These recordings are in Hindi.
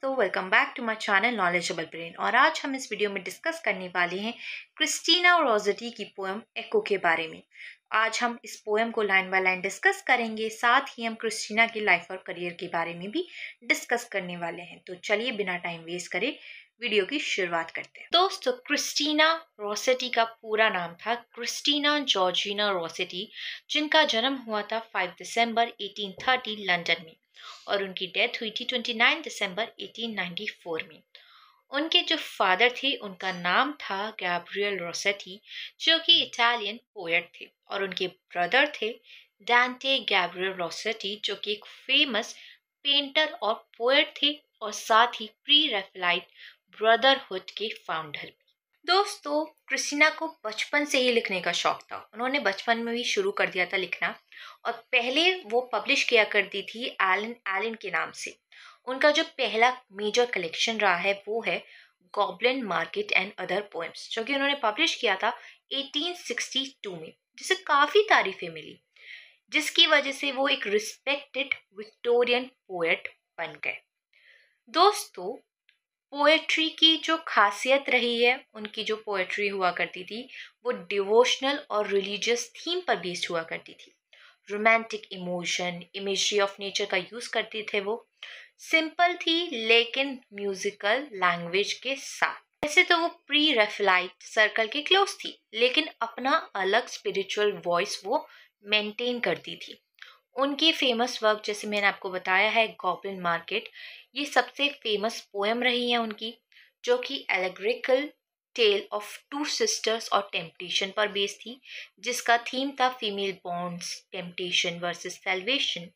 दोस्तों, welcome back to my channel knowledgeable brain. और आज हम इस वीडियो में डिस्कस करने वाले हैं क्रिस्टीना रोसेटी की पोएम एको के बारे में। आज हम इस पोएम को लाइन बाय लाइन डिस्कस करेंगे, साथ ही हम क्रिस्टीना की लाइफ और करियर के बारे में भी डिस्कस करने वाले हैं। तो चलिए बिना टाइम वेस्ट करे वीडियो की शुरुआत करते हैं। दोस्तों, क्रिस्टीना रोसेटी का पूरा नाम था क्रिस्टीना जॉर्जिना रोसेटी, जिनका जन्म हुआ था 5 दिसंबर 1830 लंदन में और उनकी डेथ हुई थी 29 दिसंबर 1894 में। उनके जो फादर थे उनका नाम था गैब्रियल रोसेटी, जो कि इटालियन पोएट थे, और उनके ब्रदर थे डांटे गैब्रियल रोसेटी, जो कि एक फेमस पेंटर और पोएट थे और साथ ही प्री रैफेलाइट ब्रदरहुड के फाउंडर। दोस्तों, क्रिस्टीना को बचपन से ही लिखने का शौक था। उन्होंने बचपन में भी शुरू कर दिया था लिखना, और पहले वो पब्लिश किया करती थी एलन एलन के नाम से। उनका जो पहला मेजर कलेक्शन रहा है वो है goblin market and other poems, जो कि उन्होंने पब्लिश किया था 1862 में, जिसे काफ़ी तारीफें मिली, जिसकी वजह से वो एक रिस्पेक्टेड विक्टोरियन पोएट बन गए। दोस्तों, पोएट्री की जो खासियत रही है, उनकी जो पोएट्री हुआ करती थी वो डिवोशनल और रिलीजियस थीम पर बेस्ड हुआ करती थी। Romantic emotion, imagery of nature का यूज़ करते थे। वो सिंपल थी लेकिन म्यूजिकल लैंग्वेज के साथ। वैसे तो वो प्री रेफेलाइट सर्कल के क्लोज थी, लेकिन अपना अलग स्पिरिचुअल वॉइस वो मेंटेन करती थी। उनकी फेमस वर्क, जैसे मैंने आपको बताया है, गॉबलिन मार्केट, ये सबसे फेमस पोएम रही है उनकी, जो कि एलेग्रिकल टेल ऑफ टू सिस्टर्स और टेम्पटेशन पर बेस्ड थी, जिसका थीम था female bonds, temptation versus salvation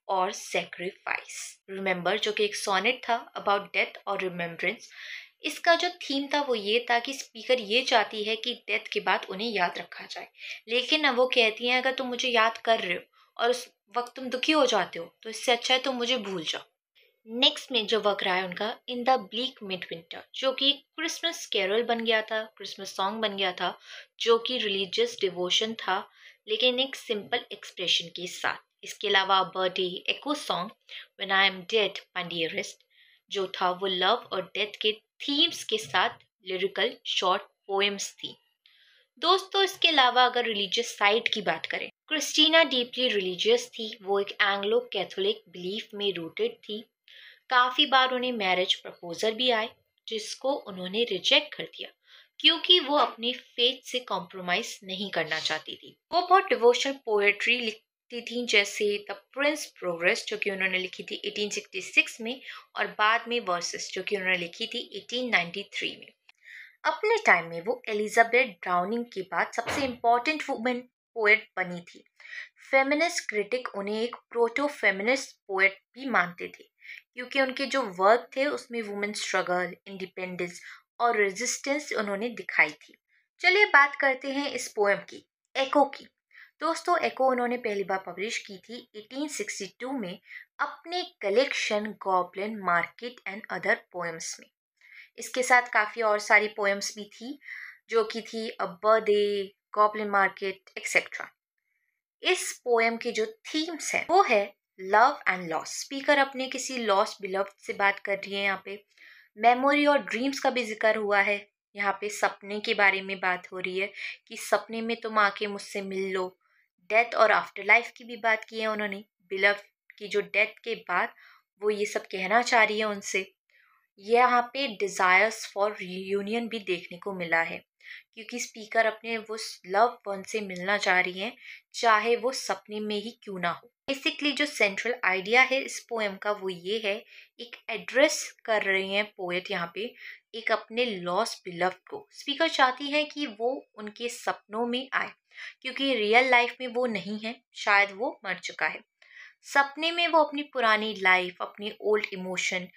और सेक्रीफाइस। रिमेंबर, जो कि एक सोनेट था अबाउट डेथ और रिमेम्बरेंस। इसका जो थीम था वो ये था कि स्पीकर ये चाहती है कि डेथ के बाद उन्हें याद रखा जाए, लेकिन अब वो कहती हैं अगर तुम मुझे याद कर रहे हो और उस वक्त तुम दुखी हो जाते हो तो इससे अच्छा है तुम मुझे भूल जाओ। नेक्स्ट में जो वर्क रहा है उनका in the bleak mid winter, जो कि क्रिसमस कैरल बन गया था, क्रिसमस सॉन्ग बन गया था, जो कि रिलीजियस डिवोशन था लेकिन एक सिंपल एक्सप्रेशन के साथ। इसके अलावा birthday echo song when I am dead my dearest, जो था वो लव और डेथ के थीम्स के साथ लिरिकल शॉर्ट पोएम्स थी। दोस्तों, इसके अलावा अगर रिलीजियस साइड की बात करें, क्रिस्टीना डीपली रिलीजियस थी। वो एक एंग्लो कैथोलिक बिलीफ में रूटेड थी। काफ़ी बार उन्हें मैरिज प्रपोजल भी आए, जिसको उन्होंने रिजेक्ट कर दिया क्योंकि वो अपने फेथ से कॉम्प्रोमाइज नहीं करना चाहती थी। वो बहुत डिवोशनल पोएट्री लिखती थी, जैसे द प्रिंस प्रोग्रेस, जो कि उन्होंने लिखी थी 1866 में, और बाद में वर्सेस, जो कि उन्होंने लिखी थी 1893 में। अपने टाइम में वो एलिजाबेथ ब्राउनिंग के बाद सबसे इम्पोर्टेंट वुमेन पोएट बनी थी। फेमिनिस्ट क्रिटिक उन्हें एक प्रोटो फेमिनिस्ट पोएट भी मानते थे, क्योंकि उनके जो वर्क थे उसमें वुमेन स्ट्रगल, इंडिपेंडेंस और रेजिस्टेंस उन्होंने दिखाई थी। चलिए बात करते हैं इस पोएम की, एको की। दोस्तों, एको उन्होंने पहली बार पब्लिश की थी 1862 में अपने collection goblin market and other poems में। इसके साथ काफ़ी और सारी पोएम्स भी थी, जो कि थी a birthday, goblin market etcetera. इस पोएम के जो थीम्स हैं वो है लव एंड लॉस। स्पीकर अपने किसी लॉस बिलव्ड से बात कर रही है। यहाँ पे मेमोरी और ड्रीम्स का भी जिक्र हुआ है। यहाँ पे सपने के बारे में बात हो रही है कि सपने में तुम आके मुझसे मिल लो। डेथ और आफ्टर लाइफ की भी बात की है उन्होंने। बिलव्ड की जो डेथ के बाद वो ये सब कहना चाह रही है उनसे। यहाँ पे डिज़ायर्स फॉर रियूनियन भी देखने को मिला है, क्योंकि स्पीकर अपने वो लव वन से मिलना चाह रही हैं, चाहे वो सपने में ही क्यों ना हो। बेसिकली जो सेंट्रल आइडिया है इस पोएम का वो ये है, एक एड्रेस कर रही हैं पोएट यहाँ पे एक अपने लॉस्ट बिलव्ड को। स्पीकर चाहती है कि वो उनके सपनों में आए, क्योंकि रियल लाइफ में वो नहीं है, शायद वो मर चुका है। सपने में वो अपनी पुरानी लाइफ, अपनी ओल्ड इमोशन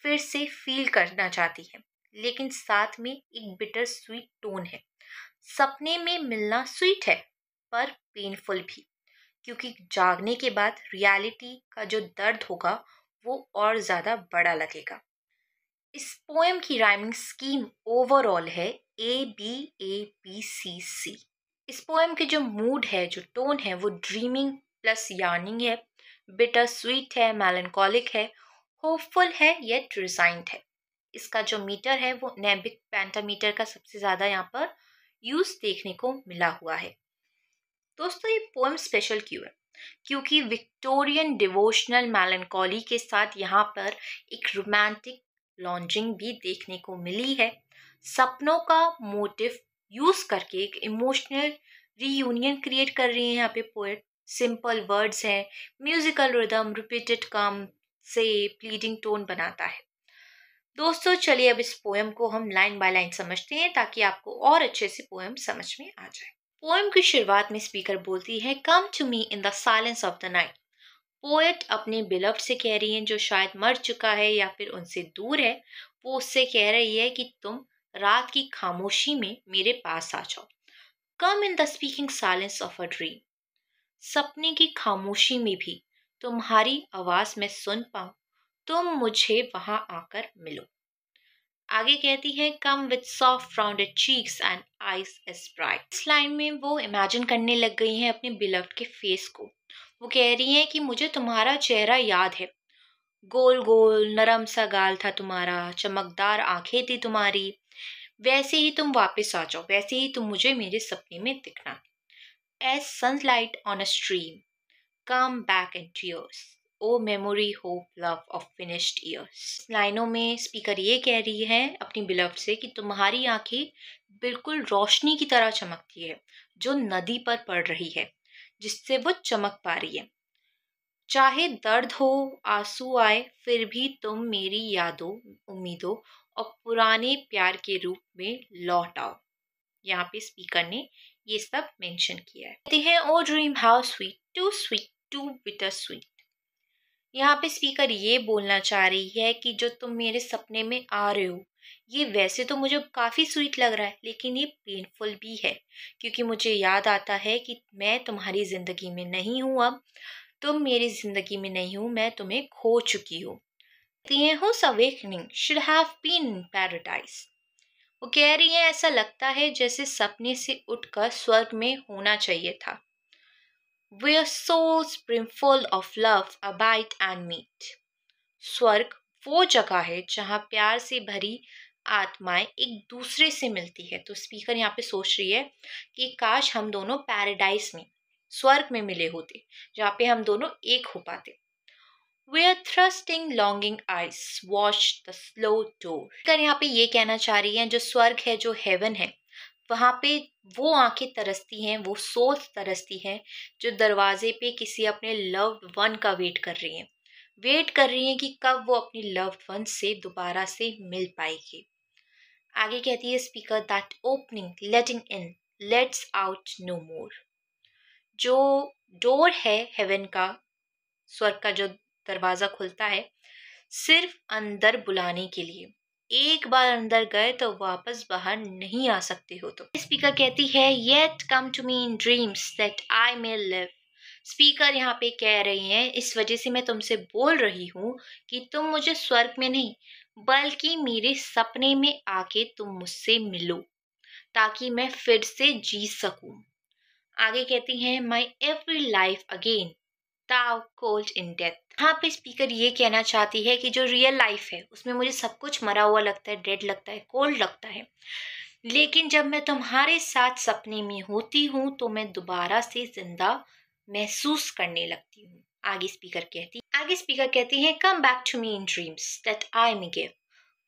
फिर से फील करना चाहती है, लेकिन साथ में एक बिटर स्वीट टोन है। सपने में मिलना स्वीट है पर पेनफुल भी, क्योंकि जागने के बाद रियलिटी का जो दर्द होगा वो और ज़्यादा बड़ा लगेगा। इस पोएम की राइमिंग स्कीम ओवरऑल है ABAPCC। इस पोएम के जो मूड है, जो टोन है, वो ड्रीमिंग प्लस यार्निंग है, बिटर स्वीट है, मेलनकॉलिक है, होपफुल है येट रिजाइंड है। इसका जो मीटर है वो नेबिक पेंटामीटर का सबसे ज़्यादा यहाँ पर यूज़ देखने को मिला हुआ है। दोस्तों ये पोएम स्पेशल क्यों है? क्योंकि विक्टोरियन डिवोशनल मेलंकोली के साथ यहाँ पर एक रोमांटिक लॉन्जिंग भी देखने को मिली है। सपनों का मोटिव यूज करके एक इमोशनल रीयूनियन क्रिएट कर रही है यहाँ पे पोएट। सिंपल वर्ड्स हैं, म्यूजिकल रिदम रिपीटेड कम से प्लीडिंग टोन बनाता है। दोस्तों चलिए अब इस पोएम को हम लाइन बाय लाइन समझते हैं ताकि आपको और अच्छे से पोएम समझ में आ जाए। पोएम की शुरुआत में स्पीकर बोलती है, come to me in the silence of the night. Poet अपने बिलव्ड से कह रही है जो शायद मर चुका है या फिर उनसे दूर है। वो उससे कह रही है कि तुम रात की खामोशी में मेरे पास आ जाओ। Come in the speaking silence of a dream. सपने की खामोशी में भी तुम्हारी आवाज मैं सुन पाऊं, तुम मुझे वहां आकर मिलो। आगे कहती है, come with soft rounded cheeks and eyes as bright. इस लाइन में वो इमेजिन करने लग गई हैं अपने बिलव्ड के फेस को। वो कह रही हैं कि मुझे तुम्हारा चेहरा याद है, गोल गोल नरम सा गाल था तुम्हारा, चमकदार आंखें थी तुम्हारी। वैसे ही तुम वापस आ जाओ, वैसे ही तुम मुझे मेरे सपने में दिखना। As sunlight on a stream, come back in tears, O memory hope love of finished years. लाइनों में स्पीकर ये कह रही है अपनी बिलव्ड से कि तुम्हारी आंखें बिल्कुल रोशनी की तरह चमकती है जो नदी पर पड़ रही है, जिससे वो चमक पा रही है। चाहे दर्द हो, आंसू आए, फिर भी तुम मेरी यादों, उम्मीदों और पुराने प्यार के रूप में लौट आओ। यहाँ पे स्पीकर ने ये सब मेंशन किया है। कहते हैं, oh dream how sweet too bitter sweet. यहाँ पे स्पीकर ये बोलना चाह रही है कि जो तुम मेरे सपने में आ रहे हो, ये वैसे तो मुझे काफ़ी स्वीट लग रहा है, लेकिन ये पेनफुल भी है, क्योंकि मुझे याद आता है कि मैं तुम्हारी ज़िंदगी में नहीं हूँ अब, तुम मेरी ज़िंदगी में नहीं हूँ, मैं तुम्हें खो चुकी हूँ। Whose awakening should have been in paradise. वो कह रही है ऐसा लगता है जैसे सपने से उठकर स्वर्ग में होना चाहिए था। Where souls brimful of love abide and meet. स्वर्ग वो जगह है जहाँ प्यार से भरी आत्माएं एक दूसरे से मिलती है। तो स्पीकर यहाँ पे सोच रही है कि काश हम दोनों पैराडाइज में, स्वर्ग में मिले होते, जहाँ पे हम दोनों एक हो पाते। Where thrusting longing eyes watch the slow door. Speaker यहाँ पे ये कहना चाह रही है जो स्वर्ग है, जो हेवन है, वहां पे वो आंखें तरसती हैं, वो सोच तरसती हैं जो दरवाजे पे किसी अपने लव्ड वन का वेट कर रही हैं, वेट कर रही हैं कि कब वो अपनी लव्ड वन से दोबारा से मिल पाएगी। आगे कहती है speaker, that opening letting in lets out no more. जो डोर है हेवन का, स्वर्ग का जो दरवाजा खुलता है सिर्फ अंदर बुलाने के लिए, एक बार अंदर गए तो वापस बाहर नहीं आ सकते हो। तो स्पीकर कहती है, yet come to me in dreams that I may live. Speaker यहाँ पे कह रही हैं, इस वजह से मैं तुमसे बोल रही हूँ कि तुम मुझे स्वर्ग में नहीं बल्कि मेरे सपने में आके तुम मुझसे मिलो, ताकि मैं फिर से जी सकूं। आगे कहती हैं, माई every life again tau cold in death. यहाँ पे स्पीकर ये कहना चाहती है कि जो रियल लाइफ है उसमें मुझे सब कुछ मरा हुआ लगता है, डेड लगता है, कोल्ड लगता है, लेकिन जब मैं तुम्हारे साथ सपने में होती हूँ तो मैं दोबारा से जिंदा महसूस करने लगती हूँ। आगे स्पीकर कहती है, come back to me in dreams that I may give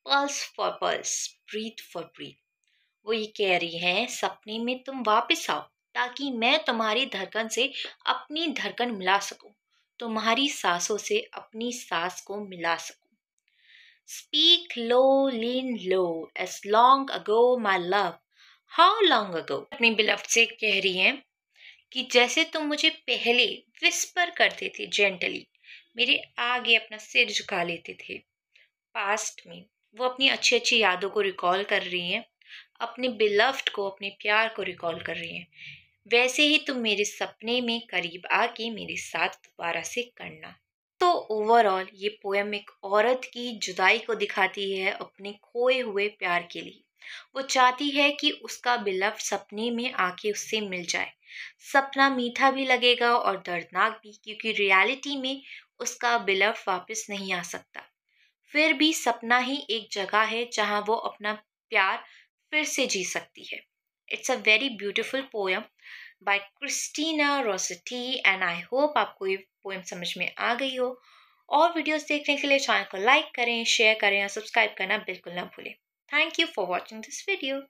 pulse for pulse, breath for breath. वो ये कह रही है, सपने में तुम वापस आओ ताकि मैं तुम्हारी धड़कन से अपनी धड़कन मिला सकूं, तुम्हारी सांसों से अपनी सांस को मिला सकूं। Speak low, lean low, as long ago my love, how long ago. अपनी बिलव्ड से कह रही हैं कि जैसे तुम मुझे पहले विस्पर करते थे जेंटली, मेरे आगे अपना सिर झुका लेते थे पास्ट में। वो अपनी अच्छी अच्छी यादों को रिकॉल कर रही हैं, अपने बिलव्ड को, अपने प्यार को रिकॉल कर रही हैं। वैसे ही तुम मेरे सपने में करीब आके मेरे साथ दोबारा से करना। तो ओवरऑल ये पोएम एक औरत की जुदाई को दिखाती है अपने खोए हुए प्यार के लिए। वो चाहती है कि उसका बिलव्ड सपने में आके उससे मिल जाए। सपना मीठा भी लगेगा और दर्दनाक भी, क्योंकि रियलिटी में उसका बिलव्ड वापस नहीं आ सकता। फिर भी सपना ही एक जगह है जहाँ वो अपना प्यार फिर से जी सकती है। It's a very beautiful poem by Christina Rossetti and I hope आपको ये पोएम समझ में आ गई हो। और वीडियोस देखने के लिए चैनल को लाइक करें, शेयर करें और सब्सक्राइब करना बिल्कुल ना भूलें। Thank you for watching this video.